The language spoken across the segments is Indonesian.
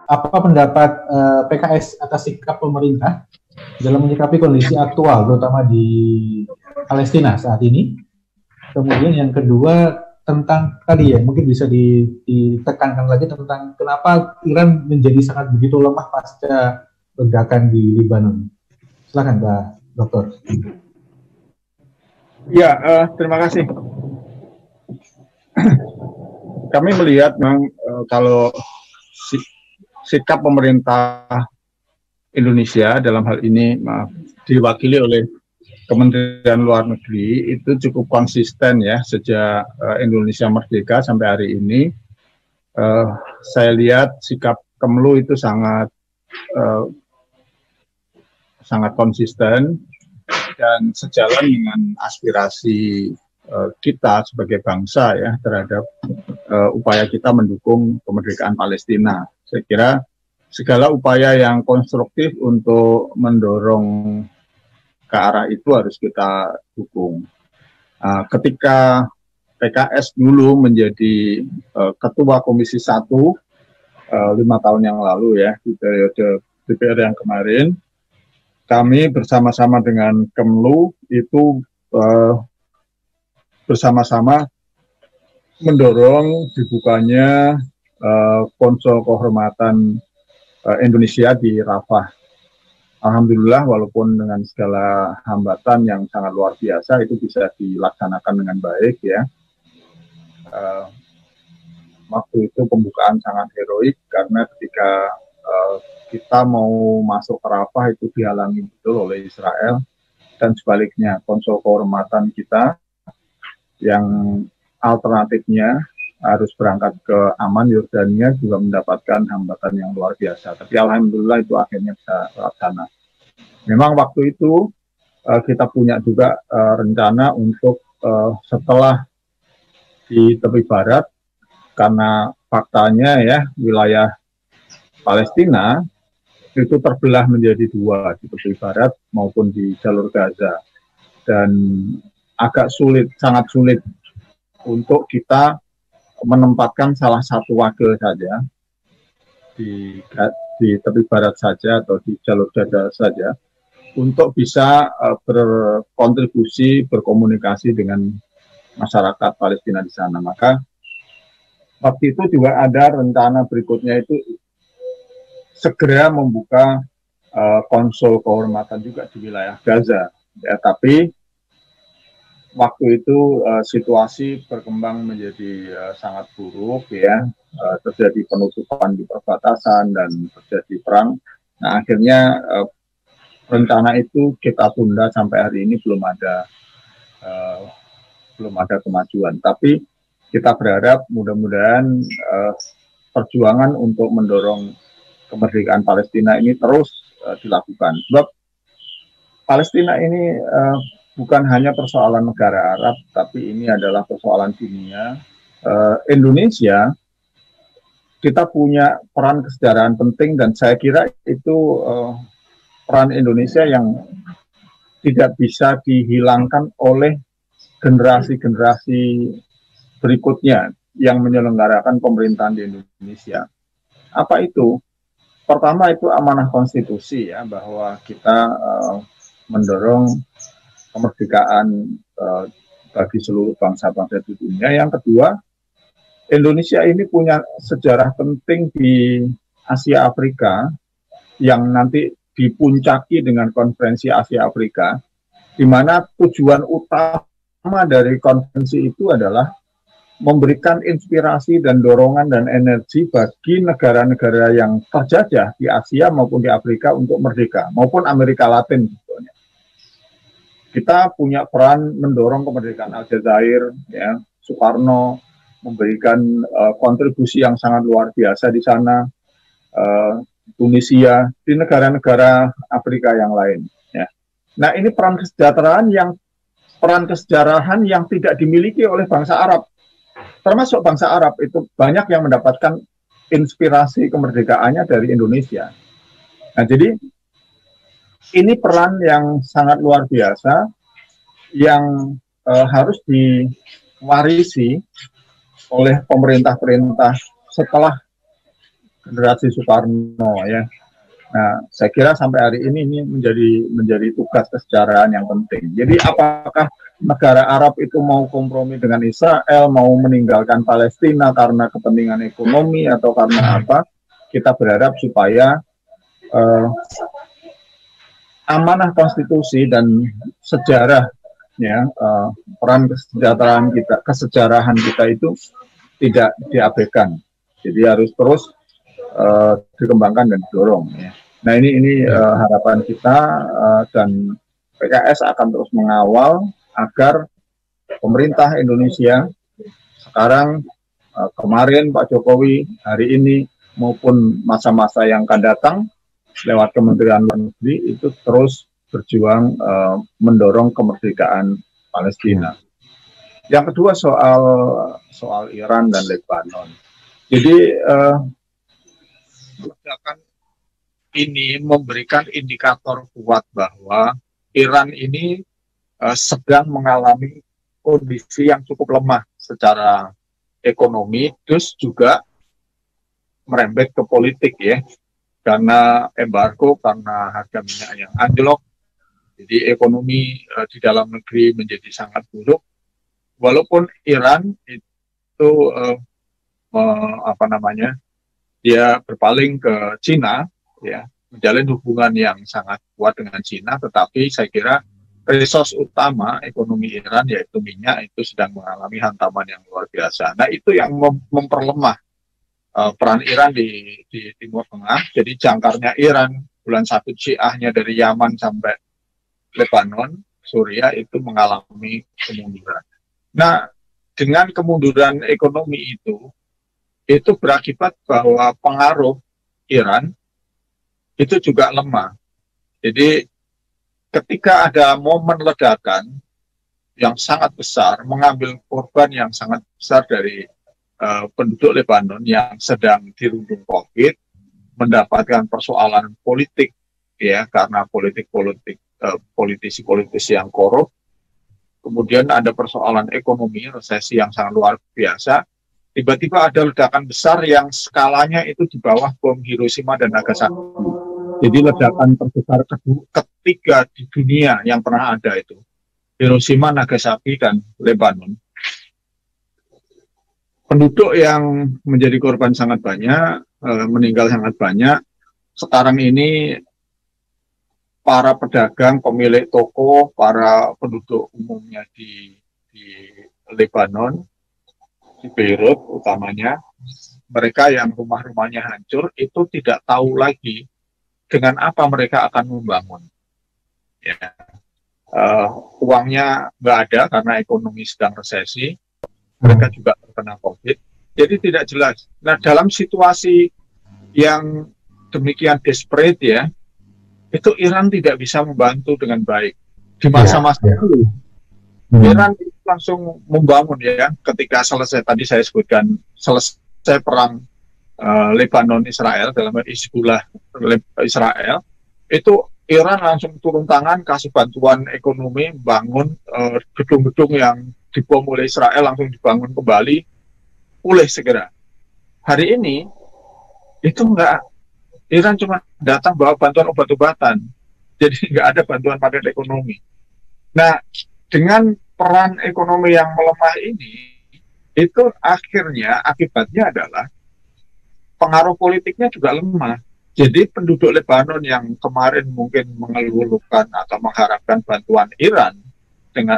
apa pendapat PKS atas sikap pemerintah dalam menyikapi kondisi aktual, terutama di Palestina saat ini. Kemudian yang kedua tentang tadi ya, mungkin bisa ditekankan lagi tentang kenapa Iran menjadi sangat begitu lemah pasca ledakan di Lebanon. Silakan Pak Dokter. Ya, terima kasih. Kami melihat memang kalau sikap pemerintah Indonesia dalam hal ini diwakili oleh Kementerian Luar Negeri itu cukup konsisten ya sejak Indonesia merdeka sampai hari ini. Saya lihat sikap Kemlu itu sangat konsisten dan sejalan dengan aspirasi kita sebagai bangsa ya terhadap upaya kita mendukung kemerdekaan Palestina. Saya kira segala upaya yang konstruktif untuk mendorong ke arah itu harus kita dukung. Ketika PKS dulu menjadi Ketua Komisi 1 5 tahun yang lalu ya, di periode DPR yang kemarin, kami bersama-sama dengan Kemlu itu bersama-sama mendorong dibukanya konsul kehormatan Indonesia di Rafah. Alhamdulillah walaupun dengan segala hambatan yang sangat luar biasa itu bisa dilaksanakan dengan baik ya. Waktu itu pembukaan sangat heroik karena ketika kita mau masuk ke Rafah itu dihalangi betul oleh Israel dan sebaliknya konsul kehormatan kita yang alternatifnya harus berangkat ke Amman, Yordania juga mendapatkan hambatan yang luar biasa. Tapi alhamdulillah itu akhirnya bisa terlaksana. Memang waktu itu kita punya juga rencana untuk setelah di tepi barat, karena faktanya ya wilayah Palestina itu terbelah menjadi dua, di tepi barat maupun di jalur Gaza. Dan agak sulit, sangat sulit untuk kita menempatkan salah satu wakil saja di tepi barat saja atau di jalur Gaza saja untuk bisa berkontribusi, berkomunikasi dengan masyarakat Palestina di sana. Maka waktu itu juga ada rencana berikutnya itu segera membuka konsul kehormatan juga di wilayah Gaza. Ya, tapi waktu itu situasi berkembang menjadi sangat buruk ya, terjadi penutupan di perbatasan dan terjadi perang. Nah akhirnya rencana itu kita tunda sampai hari ini belum ada kemajuan. Tapi kita berharap mudah-mudahan perjuangan untuk mendorong kemerdekaan Palestina ini terus dilakukan. Sebab Palestina ini bukan hanya persoalan negara Arab, tapi ini adalah persoalan dunia. Indonesia, kita punya peran kesejarahan penting dan saya kira itu peran Indonesia yang tidak bisa dihilangkan oleh generasi-generasi berikutnya yang menyelenggarakan pemerintahan di Indonesia. Apa itu? Pertama itu amanah konstitusi ya, bahwa kita mendorong kemerdekaan bagi seluruh bangsa-bangsa di dunia. Yang kedua, Indonesia ini punya sejarah penting di Asia Afrika yang nanti dipuncaki dengan konferensi Asia Afrika, di mana tujuan utama dari konferensi itu adalah memberikan inspirasi dan dorongan dan energi bagi negara-negara yang terjajah di Asia maupun di Afrika untuk merdeka, maupun Amerika Latin sebetulnya. Kita punya peran mendorong kemerdekaan Aljazair, ya, Soekarno memberikan kontribusi yang sangat luar biasa di sana, Tunisia, di negara-negara Afrika yang lain. Ya. Nah ini peran kesejarahan yang tidak dimiliki oleh bangsa Arab. Termasuk bangsa Arab itu banyak yang mendapatkan inspirasi kemerdekaannya dari Indonesia. Nah, jadi ini peran yang sangat luar biasa yang harus diwarisi oleh pemerintah-pemerintah setelah generasi Soekarno ya. Nah, saya kira sampai hari ini menjadi tugas kesejarahan yang penting. Jadi apakah negara Arab itu mau kompromi dengan Israel, mau meninggalkan Palestina karena kepentingan ekonomi atau karena apa? Kita berharap supaya amanah konstitusi dan sejarah ya, peran kesejarahan kita itu tidak diabaikan. Jadi harus terus dikembangkan dan didorong ya. Nah ini harapan kita dan PKS akan terus mengawal agar pemerintah Indonesia sekarang, kemarin Pak Jokowi, hari ini maupun masa-masa yang akan datang lewat Kementerian Luar Negeri itu terus berjuang mendorong kemerdekaan Palestina. Yang kedua soal Iran dan Lebanon. Jadi ledakan ini memberikan indikator kuat bahwa Iran ini sedang mengalami kondisi yang cukup lemah secara ekonomi, terus juga merembet ke politik ya, karena embargo, karena harga minyak yang anjlok, jadi ekonomi di dalam negeri menjadi sangat buruk. Walaupun Iran itu dia berpaling ke Cina, ya, menjalin hubungan yang sangat kuat dengan Cina, tetapi saya kira resource utama ekonomi Iran yaitu minyak itu sedang mengalami hantaman yang luar biasa. Nah itu yang memperlemah peran Iran di Timur Tengah. Jadi jangkarnya Iran bulan 1 Syiahnya dari Yaman sampai Lebanon, Suriah itu mengalami kemunduran. Nah dengan kemunduran ekonomi itu berakibat bahwa pengaruh Iran itu juga lemah. Jadi ketika ada momen ledakan yang sangat besar, mengambil korban yang sangat besar dari penduduk Lebanon yang sedang dirundung COVID, mendapatkan persoalan politik, ya, karena politisi-politisi yang korup, kemudian ada persoalan ekonomi, resesi yang sangat luar biasa. Tiba-tiba ada ledakan besar yang skalanya itu di bawah bom Hiroshima dan Nagasaki. Jadi ledakan terbesar ketiga di dunia yang pernah ada itu. Hiroshima, Nagasaki, dan Lebanon. Penduduk yang menjadi korban sangat banyak, meninggal sangat banyak. Sekarang ini para pedagang, pemilik toko, para penduduk umumnya di Lebanon, di Beirut utamanya, mereka yang rumah-rumahnya hancur itu tidak tahu lagi dengan apa mereka akan membangun. Ya. Uangnya nggak ada karena ekonomi sedang resesi, mereka juga terkena COVID, jadi tidak jelas. Nah dalam situasi yang demikian desperate ya, itu Iran tidak bisa membantu dengan baik. Di masa-masa dulu, Iran langsung membangun ya, ketika selesai tadi saya sebutkan selesai perang Lebanon-Israel dalam Hizbullah Israel, itu Iran langsung turun tangan kasih bantuan ekonomi, bangun gedung-gedung yang dibom oleh Israel langsung dibangun kembali, pulih segera. Hari ini itu enggak, Iran cuma datang bawa bantuan obat-obatan, jadi nggak ada bantuan paket ekonomi. Nah dengan peran ekonomi yang melemah ini, itu akibatnya adalah pengaruh politiknya juga lemah. Jadi penduduk Lebanon yang kemarin mungkin mengeluhkan atau mengharapkan bantuan Iran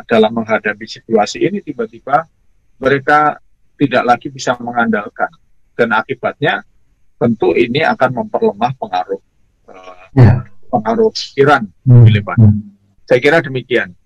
dalam menghadapi situasi ini, tiba-tiba mereka tidak lagi bisa mengandalkan. Dan akibatnya tentu ini akan memperlemah pengaruh Iran di Lebanon. Saya kira demikian.